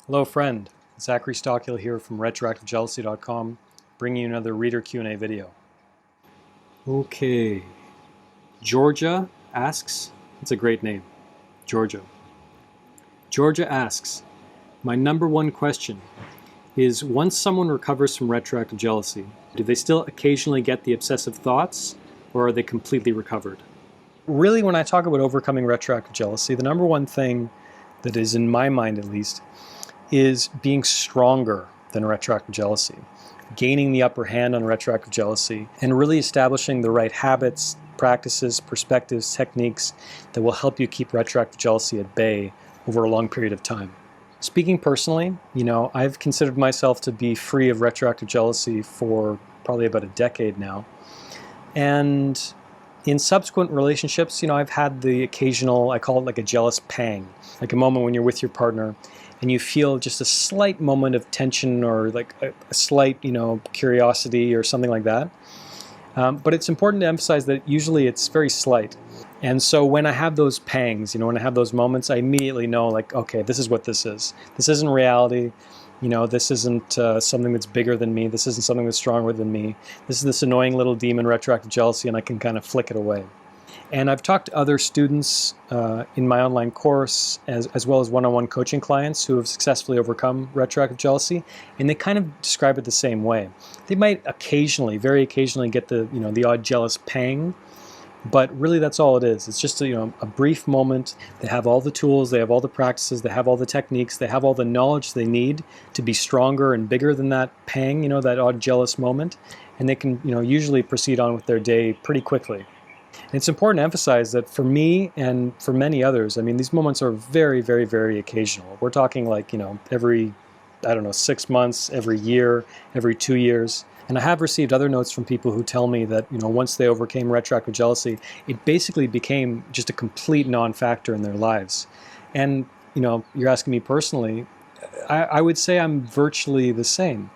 Hello friend, Zachary Stockill here from retroactivejealousy.com, bringing you another reader Q&A video. Okay, Georgia asks, it's a great name, Georgia. Georgia asks, my number one question is, once someone recovers from retroactive jealousy, do they still occasionally get the obsessive thoughts, or are they completely recovered? Really, when I talk about overcoming retroactive jealousy, the number one thing that is in my mind at least is being stronger than retroactive jealousy, gaining the upper hand on retroactive jealousy, and really establishing the right habits, practices, perspectives, techniques that will help you keep retroactive jealousy at bay over a long period of time. Speaking personally, I've considered myself to be free of retroactive jealousy for probably about a decade now. And in subsequent relationships, I've had the occasional, I call it like a jealous pang, like a moment when you're with your partner and you feel just a slight moment of tension or like a slight, curiosity or something like that. But it's important to emphasize that usually it's very slight. And so when I have those pangs, when I have those moments, I immediately know, like, okay, this is what this is. This isn't reality. This isn't something that's bigger than me. This isn't something that's stronger than me. This is this annoying little demon, retroactive jealousy, and I can kind of flick it away. And I've talked to other students in my online course, as well as one-on-one coaching clients who have successfully overcome retroactive jealousy, and they kind of describe it the same way. They might occasionally, very occasionally, get the odd jealous pang, but really that's all it is. It's just a brief moment. They have all the tools, they have all the practices, they have all the techniques, they have all the knowledge they need to be stronger and bigger than that pang, that odd jealous moment, and they can usually proceed on with their day pretty quickly. It's important to emphasize that for me and for many others, these moments are very, very, very occasional. We're talking like, every, 6 months, every year, every 2 years. And I have received other notes from people who tell me that, once they overcame retroactive jealousy, it basically became just a complete non-factor in their lives. And, you're asking me personally, I would say I'm virtually the same.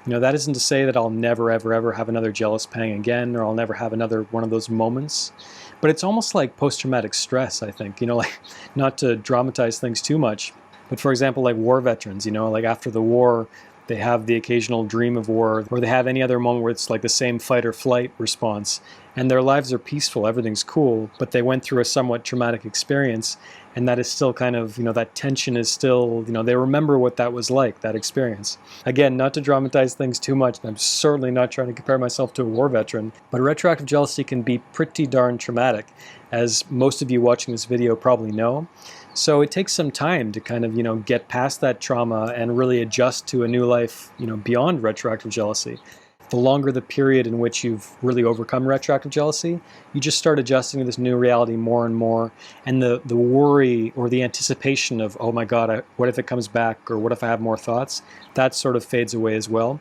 That isn't to say that I'll never, ever, ever have another jealous pang again, or I'll never have another one of those moments. But it's almost like post-traumatic stress, I think, like, not to dramatize things too much. But for example, like war veterans, like after the war, they have the occasional dream of war, or they have any other moment where it's like the same fight or flight response, and their lives are peaceful, everything's cool, but they went through a somewhat traumatic experience, and that is still kind of, that tension is still, they remember what that was like, that experience. Again, not to dramatize things too much, I'm certainly not trying to compare myself to a war veteran, but retroactive jealousy can be pretty darn traumatic, as most of you watching this video probably know. So it takes some time to kind of, get past that trauma and really adjust to a new life, beyond retroactive jealousy. The longer the period in which you've really overcome retroactive jealousy, you just start adjusting to this new reality more and more. And the worry or the anticipation of, oh my God, what if it comes back? Or what if I have more thoughts? That sort of fades away as well.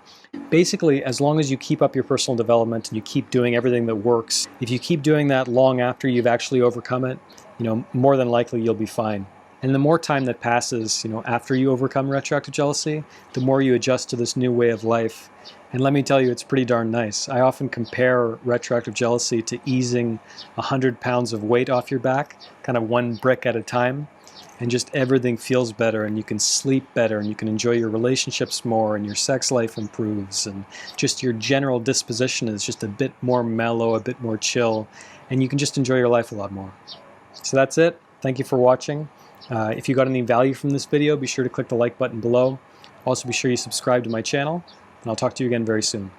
Basically, as long as you keep up your personal development and you keep doing everything that works, if you keep doing that long after you've actually overcome it, more than likely you'll be fine. And the more time that passes, after you overcome retroactive jealousy, the more you adjust to this new way of life. And let me tell you, it's pretty darn nice. I often compare retroactive jealousy to easing 100 pounds of weight off your back, kind of one brick at a time, and just everything feels better, and you can sleep better, and you can enjoy your relationships more, and your sex life improves, and just your general disposition is just a bit more mellow, a bit more chill, and you can just enjoy your life a lot more. So that's it. Thank you for watching. If you got any value from this video, be sure to click the like button below. Also, be sure you subscribe to my channel, and I'll talk to you again very soon.